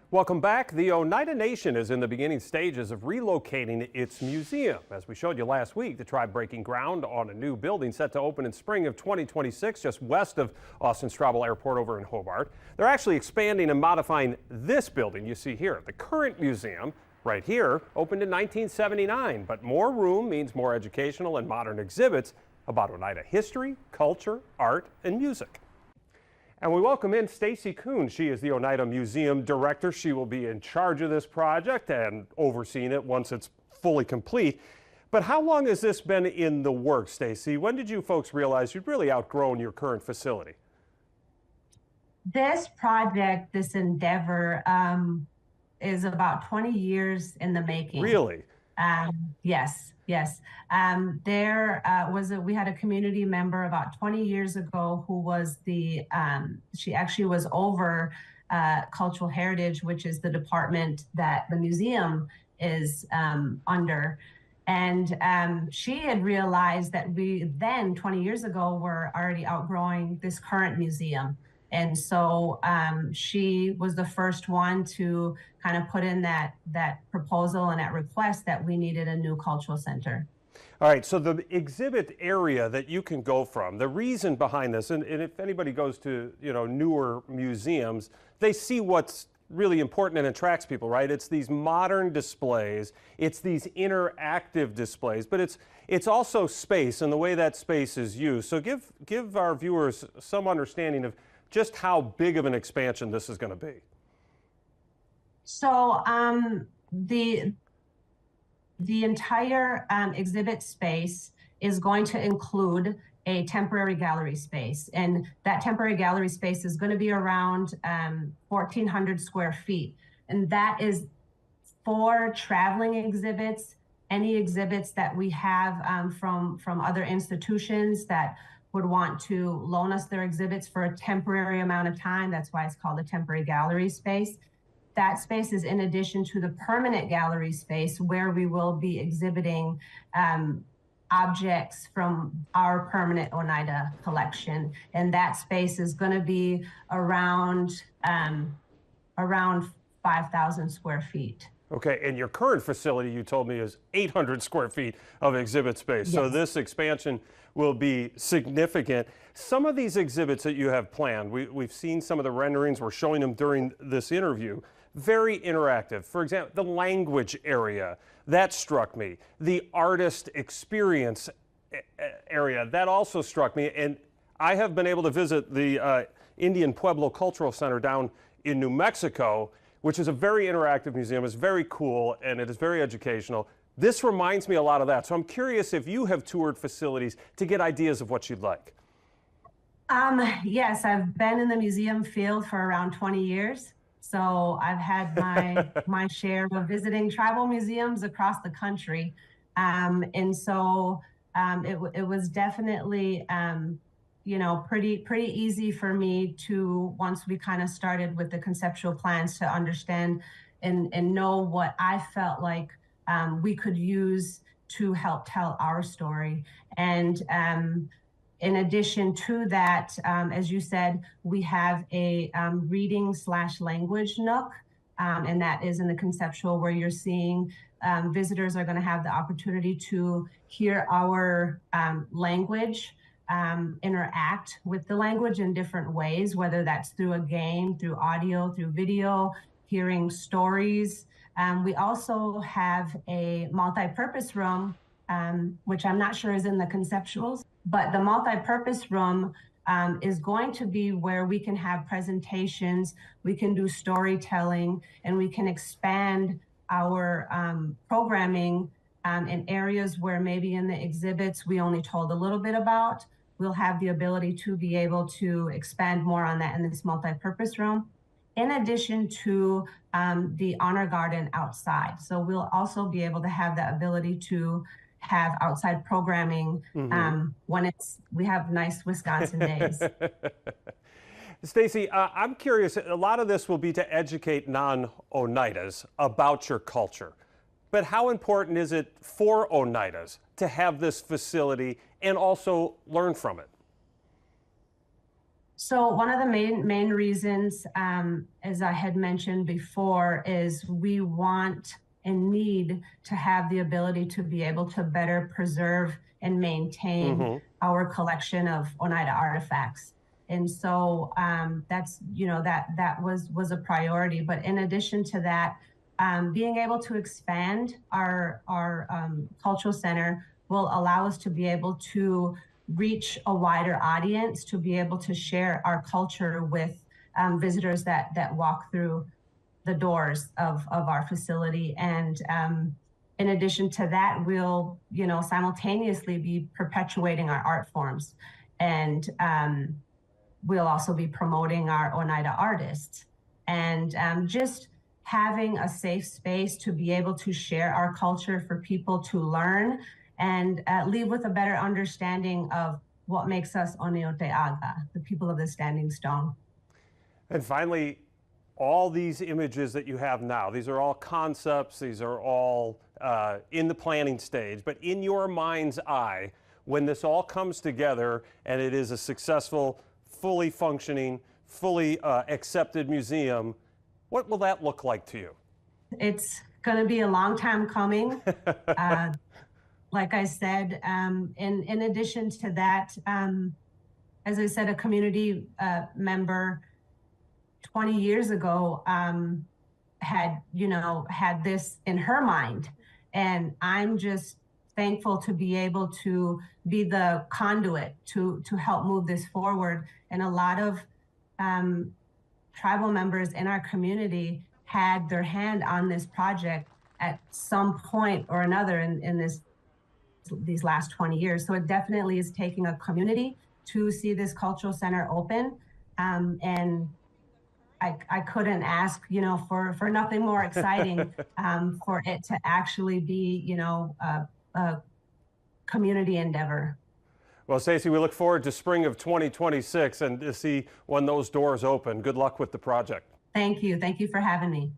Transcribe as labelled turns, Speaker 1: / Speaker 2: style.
Speaker 1: Welcome back. The Oneida Nation is in the beginning stages of relocating its museum. As we showed you last week, the tribe breaking ground on a new building set to open in spring of 2026 just west of Austin Straubel Airport over in Hobart. They're actually expanding and modifying this building you see here. The current museum right here opened in 1979, but more room means more educational and modern exhibits about Oneida history, culture, art, and music. And we welcome in Stacy Kuhn. She is the Oneida Museum Director. She will be in charge of this project and overseeing it once it's fully complete. But how long has this been in the works, Stacy? When did you folks realize you'd really outgrown your current facility?
Speaker 2: This project, this endeavor, is about 20 years in the making.
Speaker 1: Really?
Speaker 2: Yes. We had a community member about 20 years ago who was she actually was over cultural heritage, which is the department that the museum is under. And she had realized that we then 20 years ago were already outgrowing this current museum. And so she was the first one to kind of put in that proposal and that request that we needed a new cultural center.
Speaker 1: All right, so the exhibit area that you can go from, the reason behind this, and if anybody goes to newer museums, they see what's really important and attracts people, right? It's these modern displays, it's these interactive displays, but it's also space and the way that space is used. So give our viewers some understanding of just how big of an expansion this is going to be.
Speaker 2: So the entire exhibit space is going to include a temporary gallery space, and that temporary gallery space is going to be around 1,400 square feet, and that is for traveling exhibits, any exhibits that we have from other institutions that would want to loan us their exhibits for a temporary amount of time. That's why it's called a temporary gallery space. That space is in addition to the permanent gallery space where we will be exhibiting objects from our permanent Oneida collection. And that space is going to be around 5,000 square feet.
Speaker 1: Okay, and your current facility, you told me, is 800 square feet of exhibit space. Yes. So this expansion will be significant. Some of these exhibits that you have planned, we've seen some of the renderings, we're showing them during this interview, very interactive. For example, the language area, that struck me. The artist experience area, that also struck me. And I have been able to visit the Indian Pueblo Cultural Center down in New Mexico, which is a very interactive museum. It's very cool and it is very educational. This reminds me a lot of that. So I'm curious if you have toured facilities to get ideas of what you'd like.
Speaker 2: Yes, I've been in the museum field for around 20 years. So I've had my share of visiting tribal museums across the country. And so it was definitely, pretty easy for me to, once we kind of started with the conceptual plans, to understand and know what I felt like we could use to help tell our story. And in addition to that, as you said, we have a reading/language nook, and that is in the conceptual, where you're seeing visitors are going to have the opportunity to hear our language, interact with the language in different ways, whether that's through a game, through audio, through video, hearing stories. We also have a multi-purpose room, which I'm not sure is in the conceptuals, but the multi-purpose room is going to be where we can have presentations, we can do storytelling, and we can expand our programming in areas where maybe in the exhibits we only told a little bit about. We'll have the ability to be able to expand more on that in this multi-purpose room, in addition to the honor garden outside. So we'll also be able to have the ability to have outside programming when we have nice Wisconsin days.
Speaker 1: Stacy, I'm curious, a lot of this will be to educate non-Oneidas about your culture. But how important is it for Oneidas to have this facility and also learn from it?
Speaker 2: So one of the main reasons, as I had mentioned before, is we want and need to have the ability to be able to better preserve and maintain our collection of Oneida artifacts. And so that's, that was a priority. But in addition to that, being able to expand our cultural center will allow us to be able to reach a wider audience, to be able to share our culture with visitors that walk through the doors of our facility. And in addition to that, we'll simultaneously be perpetuating our art forms, and we'll also be promoting our Oneida artists, and just having a safe space to be able to share our culture for people to learn and leave with a better understanding of what makes us Oneida, the people of the Standing Stone.
Speaker 1: And finally, all these images that you have now, these are all concepts, these are all in the planning stage, but in your mind's eye, when this all comes together and it is a successful, fully functioning, fully accepted museum, what will that look like to you?
Speaker 2: It's going to be a long time coming. Like I said, in addition to that, as I said, a community member 20 years ago had this in her mind, and I'm just thankful to be able to be the conduit to help move this forward. And a lot of tribal members in our community had their hand on this project at some point or another in these last 20 years. So it definitely is taking a community to see this cultural center open. And I couldn't ask, for nothing more exciting for it to actually be, a community endeavor.
Speaker 1: Well, Stacey, we look forward to spring of 2026 and to see when those doors open. Good luck with the project.
Speaker 2: Thank you. Thank you for having me.